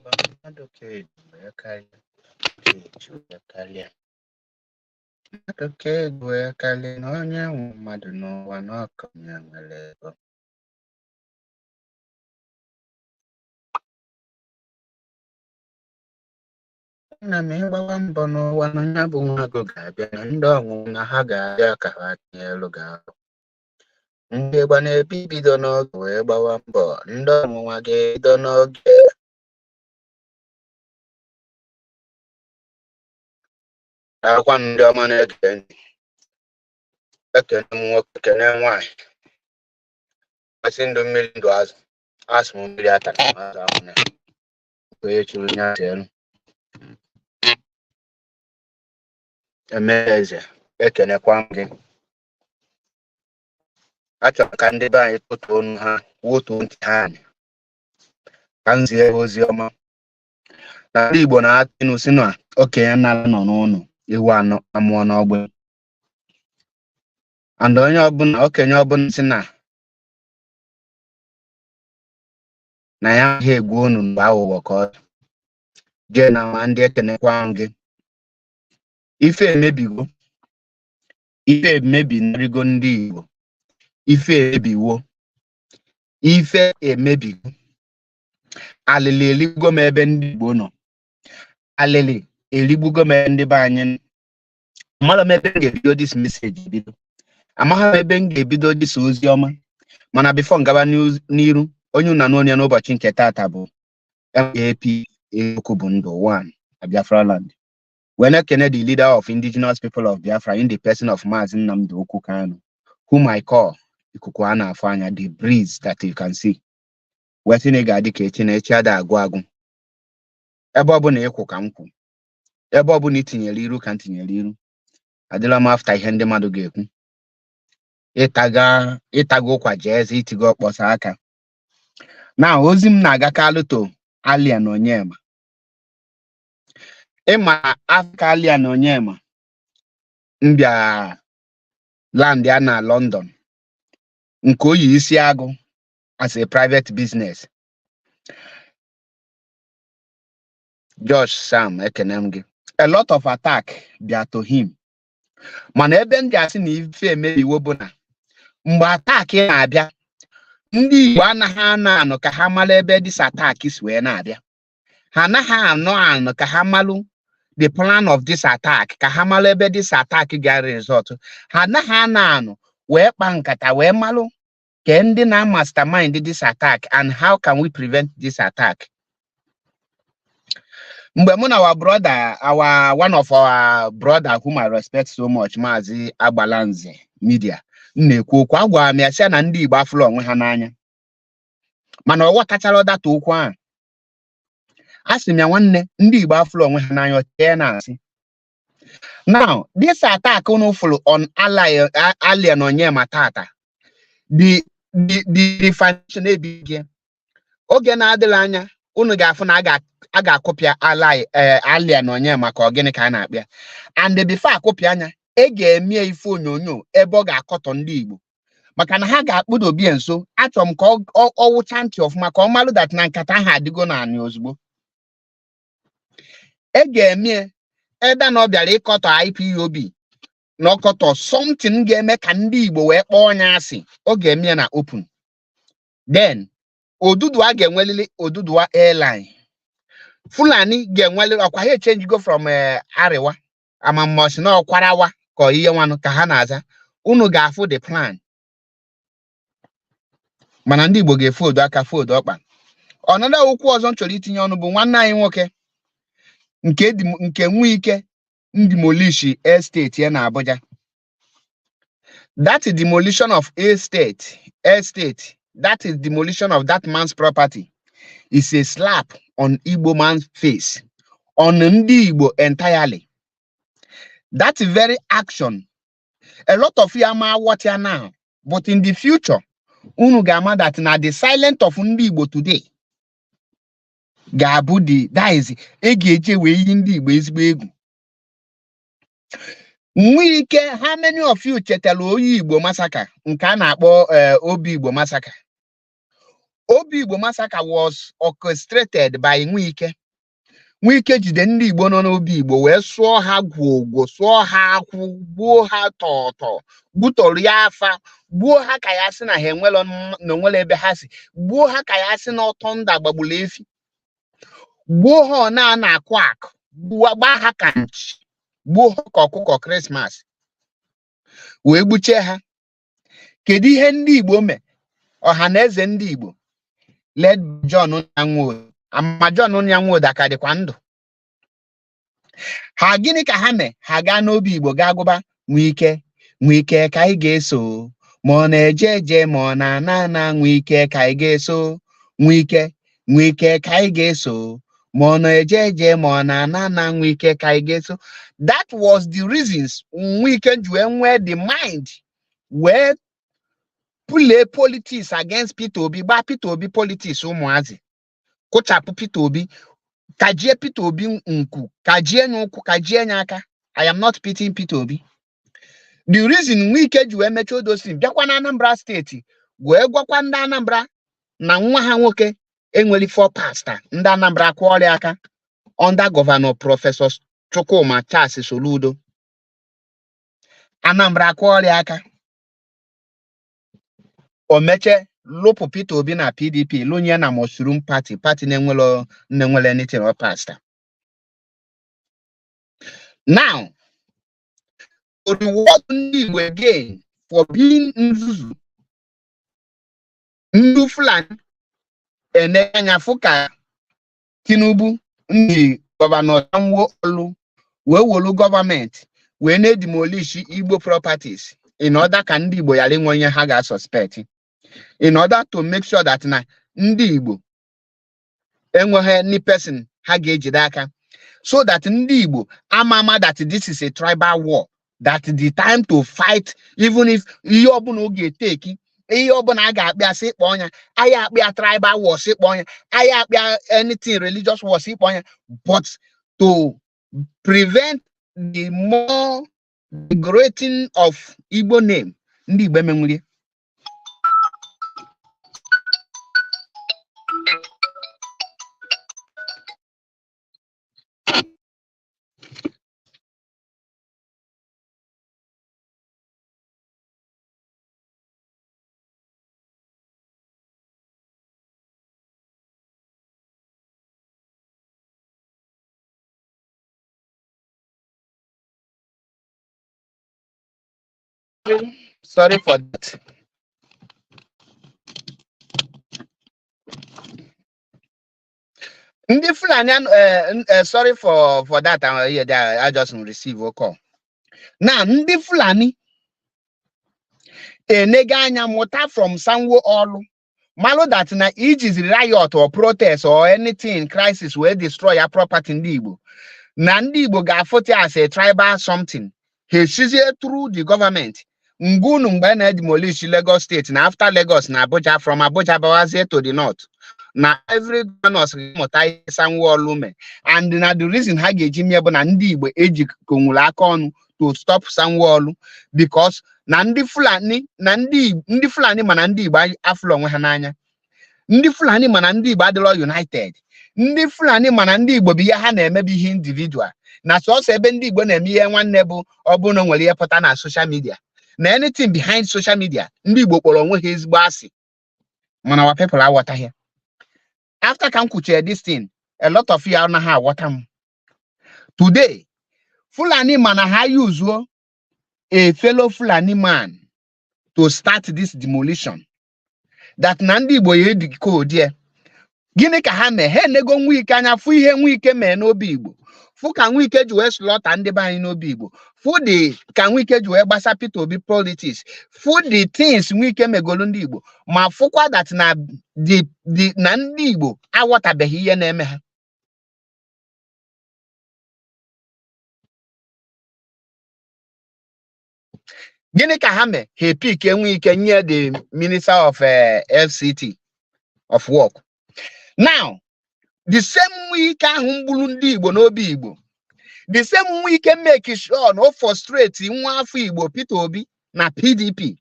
mmadụ ka eji wee karịa eji wee karịa mmadụ ka eji wee karịa na onye nwe mmadụ n'ụwa na ọka ya nwere ego. Nna m ịgbawa mbọ n'ụwa na ya bụ nwago ga-abịa na ndị ọnwụnwa na ha ga-abịa ka ha tinye elu ga-abụ ndị ịgba na-ebi bido n'oge wee gbawa mbọ ndị ọnwụnwa ga-ebido n'oge. Akwa ndị ọma na-ege ntị, ekene m nwoke kene nwaanyị masị ndụ mmiri ndụ azụ asụ m mmiri atara azụ ahụ na onye chiri nya elu eme eze ekenekwa m gị. Achọrọ ka ndị be anyị tụtụ ọnụ ha wotuo ntị ha anyị ka m zie ozi ọma na ndị Igbo na-atụ ilu si na okenye nara nọ n'ụlọ ewu anọ amụọ n'ọgbe and onye ọbụla okenye ọbụla si na ya ha egwu unu mgbe aghụghọ ka ọ jee na ma ndị ekenekwa gị. Ife emebigo, ife emebi nrigo ndị Igbo, ife emebiwo, ife emebigo. Alịlị eligbugo m ebe ndị Igbo nọ, alịlị eligbugo m ndị be anyị. Amara m ebe m ga-ebido dis message ebido, amaghị m ebe m ga-ebido dis ozi ọma, mana before ngaba n'iru onye ụna n'onye n'ụbọchị nke tata bụ MAP Eziokwu bụ ndụ 1 Biafra land. When I the leader of indigenous people of Biafra in the person of Mazi Nnamdi Okwu Kanu, whom I call Ikukuana Afanya, the breeze that you can see. Wetting a gadicate each other aguagu. Ebobun Eku Kamku. Ebobun eating a little canting a little. Adelam after Hende Madogeku. Etago kwa jazz, itigo posaka. Now, Ozim Nagakaluto, Alien Onyema. Ema Africa na onyema mbia land ya na London nke oyi isi agụ as a private business. George Sam ekenem gị. A lot of attack bịa to him. Mana ebe ndị asị na ife emebiwo bụ na mgbe attack na-abịa ndị Igbo anaghị anọ ka ha mara ebe dis attack si wee na-abịa. Ha anaghị anọ ka ha malụ the plan of this attack, ka ha malụ ebe this attack ga result. Ha na ha na-anụ wee kpa nkata wee malụ ka ndị na mastermind this attack and how can we prevent this attack. Mgbe mụ na one of our brother whom I respect so much, Maazị Agbalanze media, na-ekwu okwu agwa m ya sị na ndị Igbo afụlụ onwe ha n'anya mana ọ ghọtachara data okwu ahụ. Asị m ya nwanne ndị Igbo afụlụ onwe ha n'anya ọchịchị na-asị. Now, this attack unu fụlụ on Alien Onyema tata, the financial ebige oge na-adịla anya unu ga-afụ na a ga-akụpịa Alien Onyema ka ogene ka a na-akpịa, and before akụpịa anya ga-eme ife onyonyo ebe ọ ga-akọtọ ndị Igbo maka na ha ga-akpụdobi nso. Achọrọ m ka ọ wụcha ntị ọfụma ka ọ malụ that na nkata ha adịgo na anyị ozugbo. Ga-eme ebe na ọ bịara ịkọtọ IPOB na ọkọtọ something ga-eme ka ndị Igbo wee kpọọ onye asị. Ọ ga-eme na open, then Odudua ga-enwelili Odudua airline, Fulani ga-enwelili ọkwa ha change go from Arewa amammosi na Ọkwarawa ka ihe nwanụ ka ha na-aza. Unu ga-afụ the plan mana ndị Igbo ga-efu odo aka fu odo ọkpa. Ọnọdụ okwu ọzọ m chọrọ itinye ọnụ bụ nwanne anyị nwoke nke nwe ike demolish estate ya na Abuja. That demolition of estate, that is demolition of that man's property is a slap on Igbo man's face, on ndị Igbo entirely. That very action, a lot of you are what you are now, but in the future, unu ga-ama that na the silent of ndị Igbo today ga-abụ that is ga-eje wee yi ndị Igbo ezigbo egwu. Nwe ike, how many of you chetara oyi Igbo massacre nke a na-akpọ Obi Igbo massacre? Obi Igbo massacre was orchestrated by Nwike. Nwike jide ndị Igbo nọ n'Obi Igbo wee sụọ ha gwogwo, sụọ ha akwụ, gbuo ha tọtọ, gbutoria afa, gbuo ha ka ya sị na ha enwele ebe ha si, gbuo ha ka ya sị na ọtọ nda gbagburu efi, gbuo ha na-akụ akụ, gbaa ha ka nchi, gbuo ha ka ọkụkọ Krismas, wee gbuchie ha. Kedu ihe ndị Igbo mee? Ọha na eze ndị Igbo led John Nyanwodo, ama John Nyanwodo aka dịkwa ndụ. Ha gịnị ka ha mee? Ha gaa n'Obi Igbo gaa gụba Nwike, Nwike ka anyị ga-eso, ma ọ na-eje eje ma ọ na-ana Nwike ka anyị ga-eso, Nwike, Nwike ka anyị ga-eso, ma ọ na-eje eje ma ọ na-ana Nwike ka anyị ga-eso. That was the reasons Nwike ji nwee the mind wee play politics against Peter Obi, gba Peter Obi politics ụmụazị, kụchapụ Peter Obi, kajie Peter Obi nku, kajie n'ụkwụ, kajie n'aka. I am not pitying Peter Obi. The reason Nwike ji wee mechie odosi bịakwa na Anambra steeti wee gwakwa ndị Anambra na nwa ha nwoke enweli for pastor ndị Anambra kwọrịa aka under Governor Professor Chukwuma Charles Soludo. Anambra kwọrịa aka. O meche lopu Peter Obi na PDP lunye na Mushroom Party na-enwele anything or pastor. Now, to reward ndị Igbo again for being nzuzu, ndị Fulani anya fuka Tinubu ndị Governor Sanwo-Olu wee wolu government wee na-demolish Igbo properties in order ka ndị Igbo yara inwe onye ha ga-suspect, in order to make sure that na ndị Igbo enweghị any person ha ga-ejide aka, so that ndị Igbo ama that this is a tribal war, that the time to fight, even if ihe ọbụla oge take, ihe ọbụla a ga-akpịa sị ịkpọ ọnya, anyị akpịa tribal war sị ịkpọ ọnya, anyị akpịa anything religious war sị ịkpọ ọnya, but to prevent the more degrading of Igbo name, ndị Igbo emenwurie. Sorry for that. Ndị Fulani, sorry for that. I just receive a call. Now, ndị Fulani enega anya mụta from Sanwo-Olu, malo that na is riot or protest or anything crisis where destroy your property ndị Igbo. Na ndị Igbo ga-afụta as a tribal something. He sees it through the government. Ngunu mgbe na demolish Lagos State, na after Lagos na Abuja, from Abuja bawazie to the north. Na every governor mụta Sanwo-Olu me, and na the reason ha ga-eji mie bụ na ndị Igbo ejikonwuru aka ọnụ to stop Sanwo-Olu, because na ndị Fulani mana ndị Igbo afụlụ onwe ha n'anya. Ndị Fulani mana ndị Igbo adịrọ united. Ndị Fulani mana ndị Igbo bụ ihe ha na-emebi ihe individual. Na sọsọ ebe ndị Igbo na-eme ihe nwanne bụ ọ bụ na nwere ihe pụta na social media. Na anything behind social media, ndị Igbo kpọrọ onwe ha ezigbo asị. Mana our people aghọta here. After ka m kwuchie this thing, a lot of you anaghị aghọta m. Today, Fulani mana ha use a fellow Fulani man to start this demolition. That na ndị Igbo ye di code. Gịnị ka ha mee? Ha enego Nwike anya fụ ihe Nwike mee n'Obi Igbo. Fụ ka Nwike ji wee slọta ndị be anyị n'Obi Igbo. Fụ the ka Nwike ji wee gbasa Peter Obi politics. Fụ the things Nwike megolu ndị Igbo. Ma fụkwa that na na ndị Igbo aghọtabeghị ihe na-eme ha. Gịnị ka ha mee? Ha pick Nwike nye the Minister of FCT of Work. Now, the same Nwike ahụ mgbulu ndị Igbo n'Obi Igbo, the same Nwike make sure no frustrate nwa afọ Igbo Peter Obi na PDP,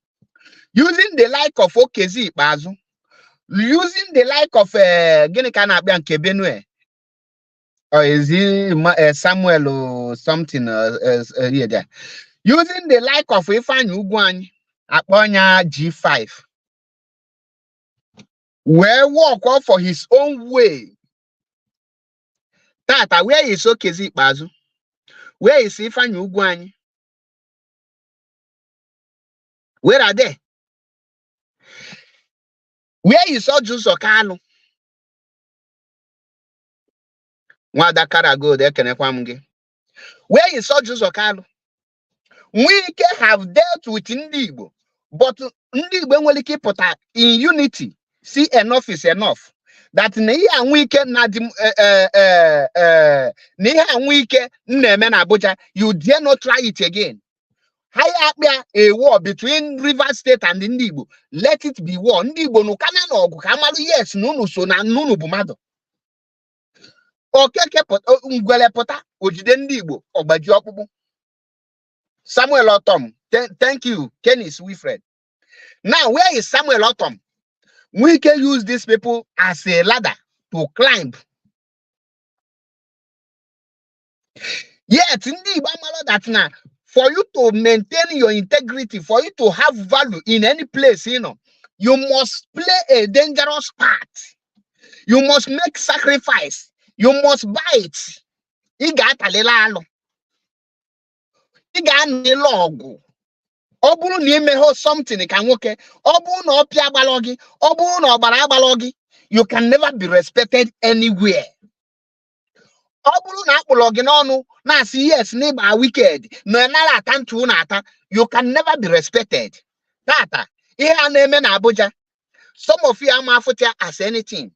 using the like of Okezi Ikpeazu using the like of gịnị ka na-akpịa nke Benue, or is he Samuel or something here there, using the like of Ifeanyi Ugwuanyi akponya G5, where walk off for his own way. Tata, where is Okezi Ikpeazu? Where is Ifeanyi Ugwuanyi? Where are they? Where is Ojuso Kalu? Nwada Karago de Kenekwamge. Where is Ojuso Kalu? We can have dealt with Ndi Igbo, but Ndi Igbo will keep it in unity. See, enough is enough. That near weekend Nadim near weekend Nemen Abuja, you dare not try it again. High up a war between River State and Ndi Igbo. Let it be war. Ndi Igbo no kana no kamalu yes nunu so na nunu bumado. Okeke pot ngwele pota ojide Ndi Igbo ogbaji okubu. Samuel Otom, thank you, Kennis Wilfred. Now, where is Samuel Otom? We can use these people as a ladder to climb. Yet, that now, for you to maintain your integrity, for you to have value in any place, you must play a dangerous part. You must make sacrifice. You must bite. You got a little. You got a log. Oburu ni emeho something can okay. Oburu no pia balogi. Oburu no balogi. You can never be respected anywhere. Oburu na balogi no na see yes neighbor are wicked. No na atantu na ata. You can never be respected. Tata. Ihe na-eme na Abuja. Some of you are mafutia as anything.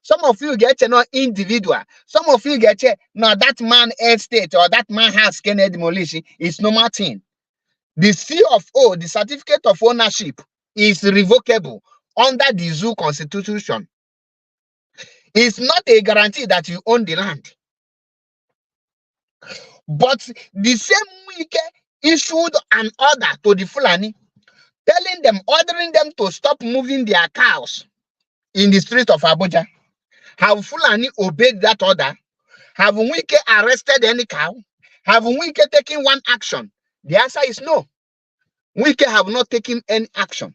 Some of you get no individual. Some of you get no that man estate or that man has can demolish. It's normal thing. The CFO, the certificate of ownership, is revocable under the zoo constitution. It's not a guarantee that you own the land. But the same week issued an order to the Fulani, telling them, ordering them to stop moving their cows in the street of Abuja. Have Fulani obeyed that order? Have Wike arrested any cow? Have Wike taken one action? The answer is no. Wike have not taken any action.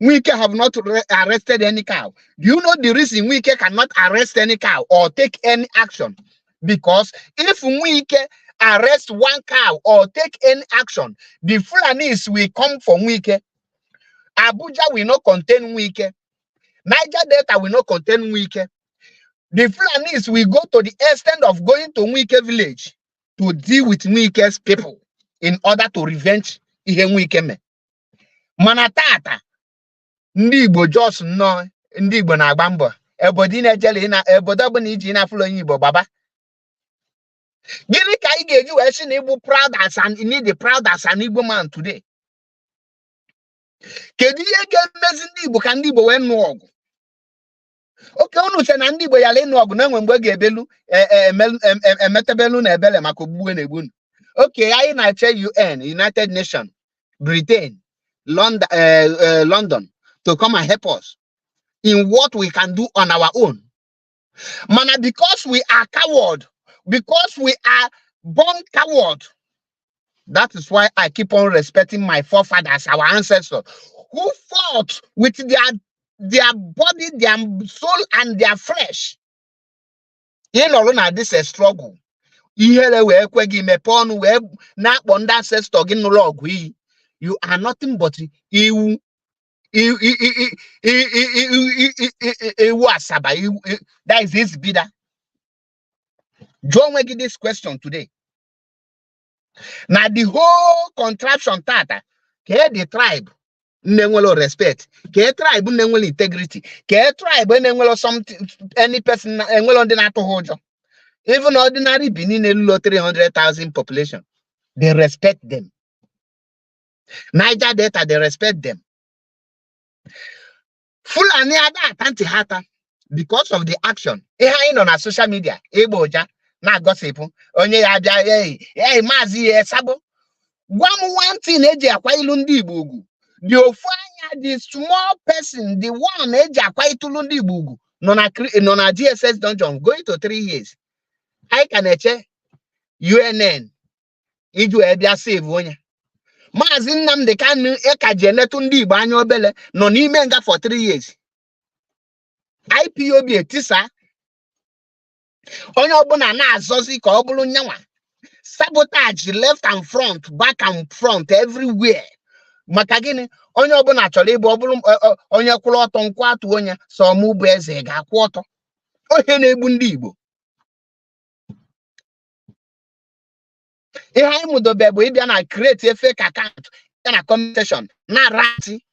Wike have not arrested any cow. Do you know the reason Wike cannot arrest any cow or take any action? Because if Wike arrest one cow or take any action, the Fulanis will come from Wike. Abuja will not contain Wike. Niger Delta will not contain Wike. The Fulanis will go to the extent of going to Wike village to deal with Wike's people in order to revenge ihe Wike me. Mana tata ndị Igbo just no ndị Igbo na-agba mbọ ebodi na-ejele na ebodo bụ na iji na afụlo onye Igbo baba. Gịnị ka ị ga-eji wee sị na Igbo proud as an need the proud as an Igbo man today? Kedu ihe ga-emezi ndị Igbo ka ndị Igbo wee nụọ ọgụ? Oke unu che na ndị Igbo ya le nụọ ọgụ na enwe mgbe ga-ebelu emetebelu na ebele maka ogbugbe na egbunu. Okay, anyị na-eche UN, United Nations, Britain, London to come and help us in what we can do on our own. Mana, because we are coward, because we are born coward, that is why I keep on respecting my forefathers, our ancestors, who fought with their body, their soul, and their flesh. You know, this is a struggle. You are nothing but that is his bidder. John will give this question today. Now the whole contraption tata, the tribe nenwelo respect, tribe nenwelo integrity, tribe nenwelo something any person nenwelo ndi na to hold. Even ordinary Benin 300,000 population, they respect them. Niger Delta, they respect them. Fulani ada atanti hata because of the action. On our social media, eboja na gossip. Onye ya bia mazi sabo. One thing eji akwa ilu ndị Igbo ugwu. The ofu the small person, the one eji akwa itulu ndị Igbo no na DSS dungeon going to 3 years. I can eche UNN iju ebia save onye. Maazi Nnamdi Kanu ekaje netu ndị Igbo anya obele no n'ime nga for 3 years. IPOB etisa onye ọbụla na-azọzi ka ọ bụrụ nyanwa. Sabotage left and front, back and front, everywhere. Maka gịnị onye ọbụla chọrọ ịbụ ọ bụrụ onye kwụrụ ọtọ nkwa atụ onye so mụ bụ eze ga-akwụ ọtọ. Ohe na-egbu ndị Igbo. Ihe anyị mudobe bụ ịbịa na create a fake account na conversation na rati.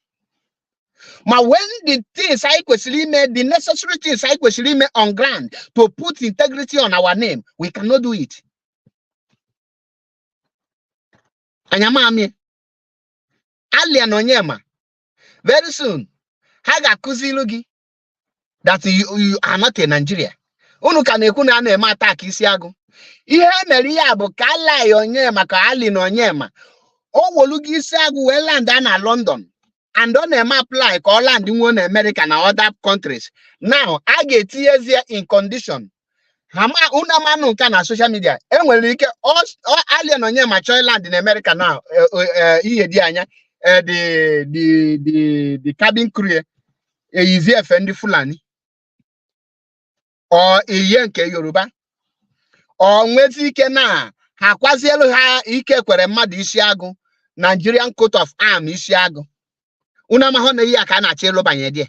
Ma when the things anyị kwesịrị ime, the necessary things anyị kwesịrị ime on ground to put integrity on our name, we cannot do it. Anyamami Alien Onyema, very soon ha ga-akụzilu gị that you are not in Nigeria. Unu ka na-ekwu na a na-eme attack isi agụ. Ihe mere ya bụ ka Alai Onyema ka Alien Onyema o wolu gị isi agụ wee land na London and ọ na-eme apply ka ọ land nwo na America na other countries. Now a ga-etinyezi in condition una manu nka na social media enwere ike Alien Onyema chọọ land in America now ihe dị anya the cabin crew eyizi efe ndị Fulani or ihe nke Yoruba or nwezi ike na ha kwazielu ha ike kwere mmadụ isi agụ Nigerian coat of arms isi agụ una mahụ na ihe aka na-achọ elu banye dị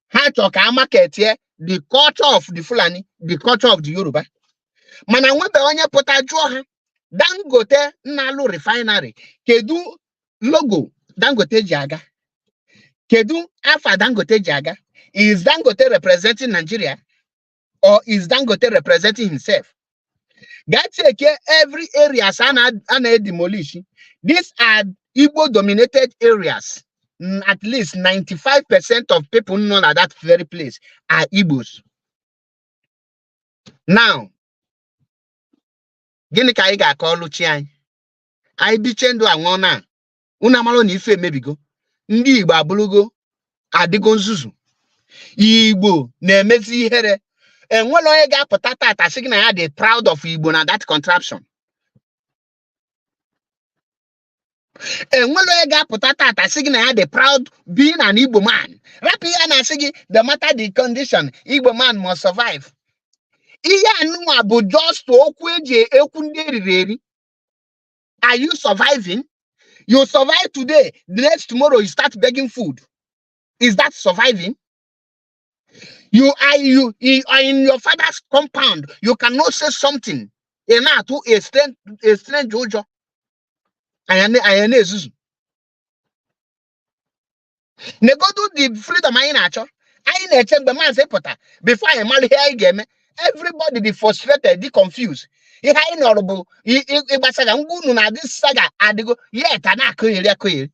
ha chọ ka market here the culture of the Fulani, the culture of the Yoruba. Mana nwebe onye pụta jụọ ha Dangote na-alụ refinery kedu logo Dangote ji aga? Kedu afa Dangote ji aga? Is Dangote representing Nigeria or is Dangote representing himself? Take every area ana demolish. These are Igbo dominated areas. At least 95% of people know that very place are Igbos. Now, gini ka anyị ga-akọ ọlụchi anyị? Anyị biche ndụ anwụ na unu amalụ na ife emebigo. Ndị Igbo abụrụgo adịgo nzuzu. Igbo na-emezi ihere. Enwere onye ga-apụta tata sị gị na ya dị proud of Igbo na that contraption. Enwere onye ga-apụta tata sị gị na ya dị proud being an Igbo man. Rapụ ya na sị gị the matter the condition Igbo man must survive. Ihe anụnwa bụ just okwu eji ekwu ndị eriri eri. Are you surviving? You survive today, the next tomorrow you start begging food. Is that surviving? You are in your father's compound. You cannot say something. Enough to a strange Jojo. Ayane Zuzu. Nego do the freedom I nacho. I na check the man say pota. Before I marry here game. Everybody be frustrated, be confused. If I know if saga ngunu na this saga adigo yet ana koyere.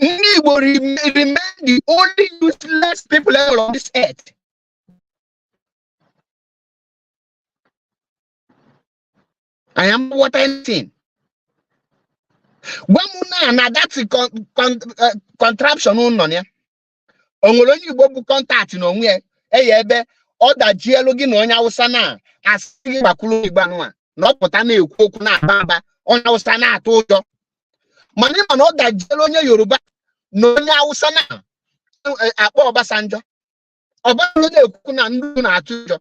Igbo remain the only useless people ever on this earth. I am what I'm saying. Na that's a contraption on ya. Onwere Igbo bụ contact no nwe ebe ọ dajie elu gị na onye Hausa na asị gbakulu Igbo anụa na ọ pụta na ekwu okwu na aba onye Hausa na atụ ụjọ. Mana ịma na ọ dajie elu onye Yoruba na onye Hausa na akpọ Obasanjo. Obasanjo na-ekwu na ndị ugwu na-atụ ụjọ.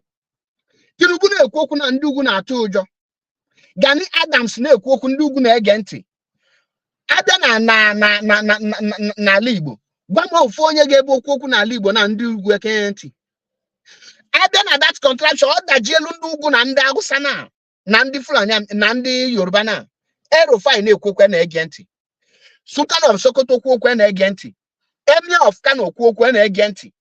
Tinubu na-ekwu okwu na ndị ugwu na-atụ ụjọ. Gani Adams na-ekwu okwu ndị ugwu na-ege ntị. Abịa n'ala Igbo gwa m ofu onye ga-ebe okwu n'ala Igbo na ndị ugwu eke ntị. Abịa na that contraption ọ dajielu ndị ugwu na ndị Hausa na ndị Fulani na ndị Yoruba na Erufai na-ekwu okwu na-ege ntị. Sultan of Sokoto okwu okwu na-ege ntị. Emir of Kano okwu okwu na-ege ntị.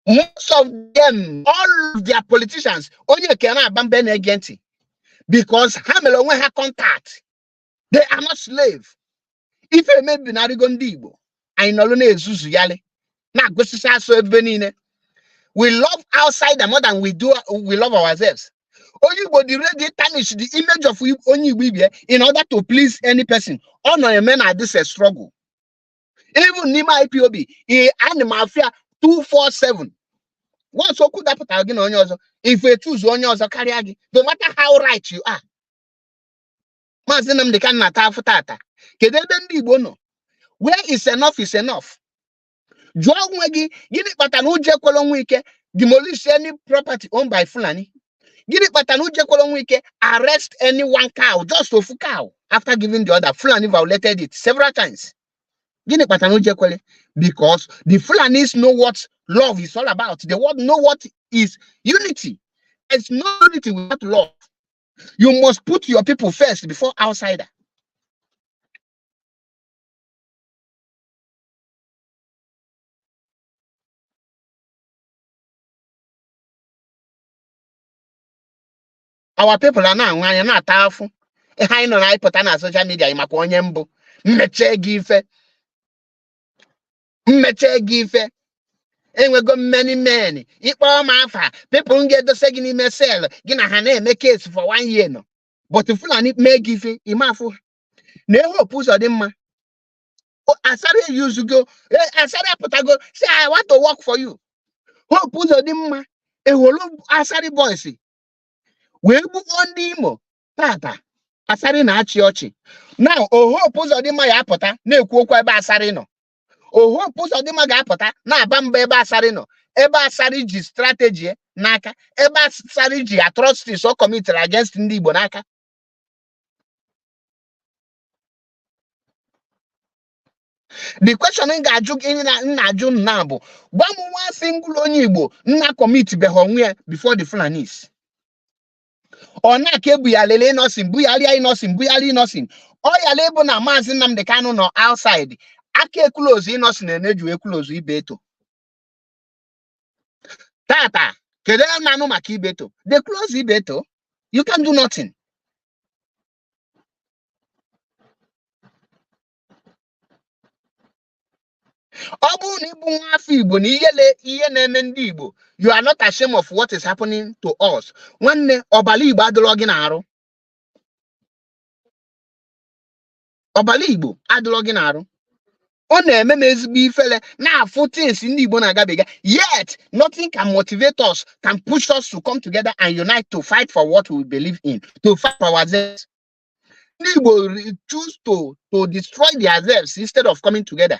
Most of them, all of their politicians, onye kena abambe na-ege ntị. Because ha mere onwe ha contact. They are not slave. If emebi na arigo ndị Igbo, I no na ezuzu yale. Na gosisa so ebe niile. We love outside more than we love ourselves. Only they tarnish the image of only we in order to please any person. Honor a man at this a struggle. Even Nima IPOB, animal fear 247. What so could that put again on yours? If we choose on yours, carry again, no matter how right you are. Mazinam the can tata. Kedeben bono. Where is enough is enough. Joan Wagi, give it but an uja kolon wike, demolish any property owned by Fulani. Give it but an uja kolon wike, arrest any one cow, just to cow, after giving the other. Fulani violated it several times. Give it but an uja kolon, because the Fulanis know what love is all about. They know what is unity. There's no unity without love. You must put your people first before outsider. Our people are now not powerful. I know I put on social media in my Kwanyembo. Meche give. And we got many. Equal mafa. People get the second in a cell. Gina Hane make case for 1 year. No. But if I need may give it, Imafu. Never push on them. I started use to go. I started put a go. Say, I want to work for you. Who push on them? A whole Asari boys. We move on demo. Tata. Asari na chiochi. Now, oh, push on them my apota. Ne kuokwa ba asari no. Oh, push on them my apota. Na bamba ba asari no. Eba asari ji strategy naka. Eba asari ji atrocities or committed against ndi bonaka. The question in Najun Nabo. One single onyibo na commit behonwe before the Fulanis. Or na kebuyalele nothing, buyali nothing. Or ya label na mazin nam the canon or outside. Ake close innocent and edge close beto. Tata, kedem nano maki beto. They close beto. You can do nothing. You are not ashamed of what is happening to us. When Obali Badlogin Aro. Obali Igbo Adlogin Aro. On the MMSB fella now 14 in the Bonagabega. Yet nothing can motivate us, can push us to come together and unite to fight for what we believe in, to fight for ourselves. Igbo choose to destroy themselves instead of coming together.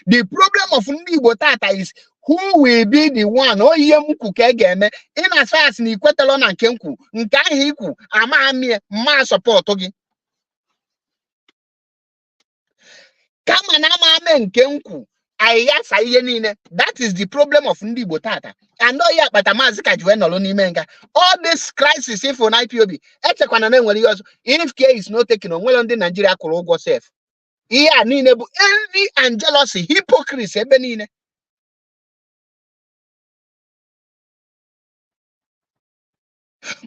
The problem of Igbo Tata is who will be the one? Oh, Yemuku Kegeme, in as far as Nikwetalon and Kenku, Nkahiku, Amami, ma support. Come and Kenku, that is the problem of Igbo Tata. And no, yeah, but Amazika Juenoloni Menga. All this crisis, if on IPOB, if care is not taken on well on the Nigeria Korogo safe. Yeah, Ninebu, envy and jealousy, hypocrisy, Benine.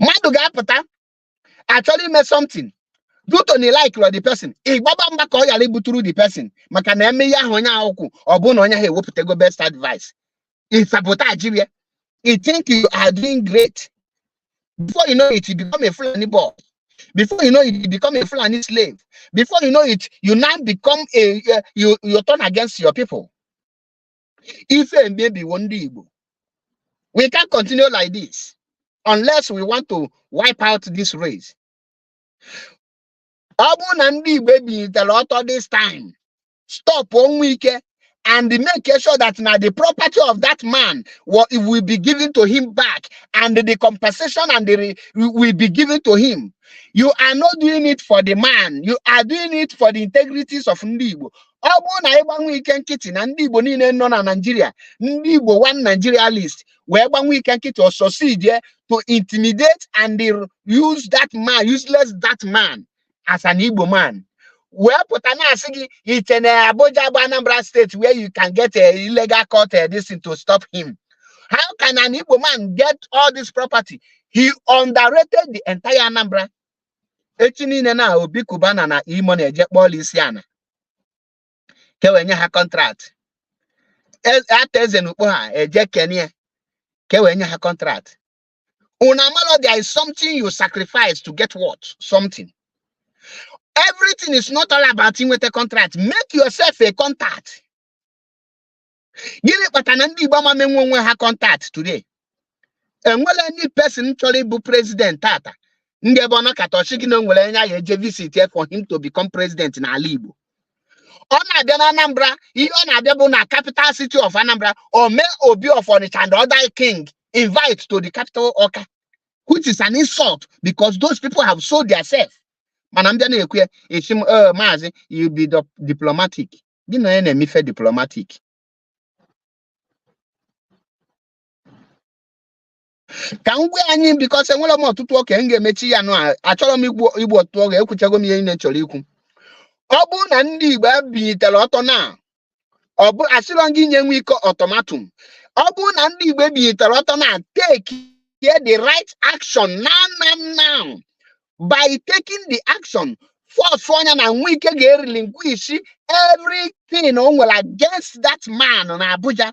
Madugapata actually made something. Do to like the person. If Baba Mbako ya libu through the person, Makaneme ya honya oku, or bononya he would take best advice. It's sabotage. You think you are doing great. Before you know it, you become a Fulani boy. Before you know it, you become a Fulani slave. Before you know it, you now become you turn against your people. If maybe one day, we can't continue like this unless we want to wipe out this race. Abun and baby the lot of this time. Stop 1 week and make sure that now the property of that man will be given to him back, and the compensation and will be given to him. You are not doing it for the man, you are doing it for the integrities of Ndibo. Abun 1 weekend kitchen and Ndibo Nine non Nigeria, Ndibo one Nigeria list, where 1 weekend kit or succeed to intimidate and they use that man, useless that man as an Igbo man. Well, Potana Sigi, it's an Abuja Anambra state where you can get a illegal court this to stop him. How can an Igbo man get all this property? He underrated the entire Anambra. Kewenye ha contract. Atezen ukpoha eje Kenya. Kewenye ha contract. Unamalo, there is something you sacrifice to get what? Something. Everything is not all about him with a contract. Make yourself a contact. Gini patanandi ibama menwe ha contact today. And well, any person actually be president tata. Ndebona katoshi gino nwele nya ye visit here for him to become president in Alibo. Ona abia na Anambra, ona abia bu na capital city of Anambra, or may Obi of Onitsha and other king invite to the capital Oka, which is an insult because those people have sold themselves. Manambia na ekwe eshim maazi you be diplomatic. Gino ene mife diplomatic. Can we any because I'm more to talk and get mechi ya no achọrọ m igbo otu oge ekwuchago m ihe niile chọrọ ikwu. Ọ bụ na ndị Igbo ebinyitele ọtọ na ọ bụ asịrọ gị nye nwe ike automatum. Ọ bụ na ndị Igbo ebinyitele ọtọ na take the right action now by taking the action force onye na nwe ike ga-relinquish everything on well against that man na Abuja.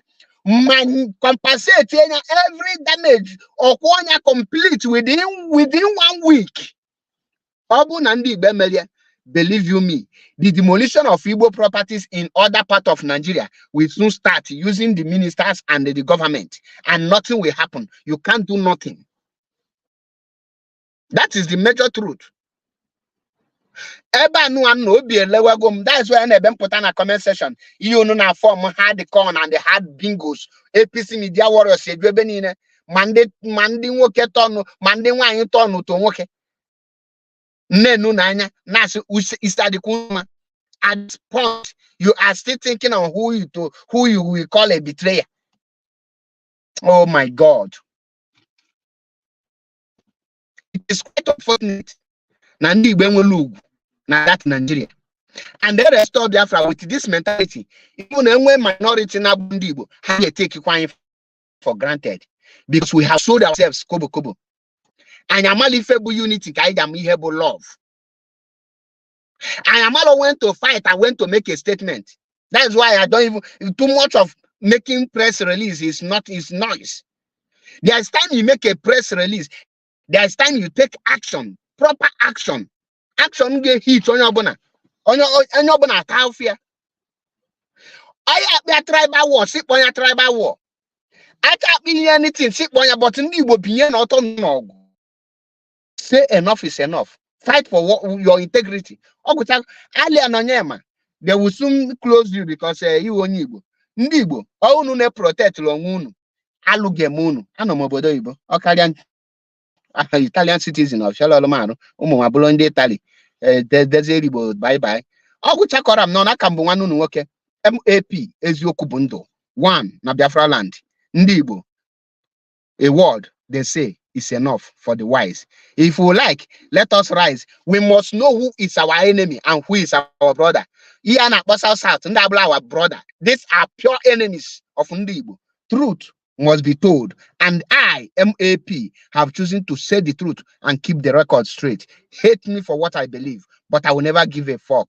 Man compensate every damage or one complete within 1 week. Obu Nandi Bemelia, believe you me, the demolition of Igbo properties in other parts of Nigeria will soon start using the ministers and the government, and nothing will happen. You can't do nothing. That is the major truth. Eba no one no be a lower gum. That's why I put on a comment section. You know na form hard the corn and the hard bingos. APC media warriors said Benine. Mande woketon, Mande wine ton to woke. Ne no nanya nas the kuma. At this point, you are still thinking of who you will call a betrayer. Oh my God. It is quite unfortunate. Nandi Benwelu. Now that's Nigeria. And they restore Biafra with this mentality. Even when minority na Bundibo, how they take it for granted. Because we have sold ourselves kobo. And Yamali Febu unity, Kaidam Ihebo love. And Yamalo went to fight, I went to make a statement. That's why I don't even too much of making press release is noise. There's time you make a press release, there's time you take action, proper action. Action get hit on your bona. On your bona fear. I have tribal war, sit on your tribal war. I can't be anything, sit on your button, you will be an auto. Say enough is enough. Fight for your integrity. They will soon close you because you on Igbo. Ndibo, all no protect long alugemunu. Anomobodo Igbo. Italian citizen of Shalomano, Bolonde Italy, Deseribo, bye. Oguchakoram nona Kambuanu Nuke, MAP, Eziokubundo, 1, na Biafra land, Ndibo. A word they say is enough for the wise. If we like, let us rise. We must know who is our enemy and who is our brother. Iana Basal South, Ndabla our brother. These are pure enemies of Ndibo. Truth must be told, and I, MAP, have chosen to say the truth and keep the record straight. Hate me for what I believe, but I will never give a fuck.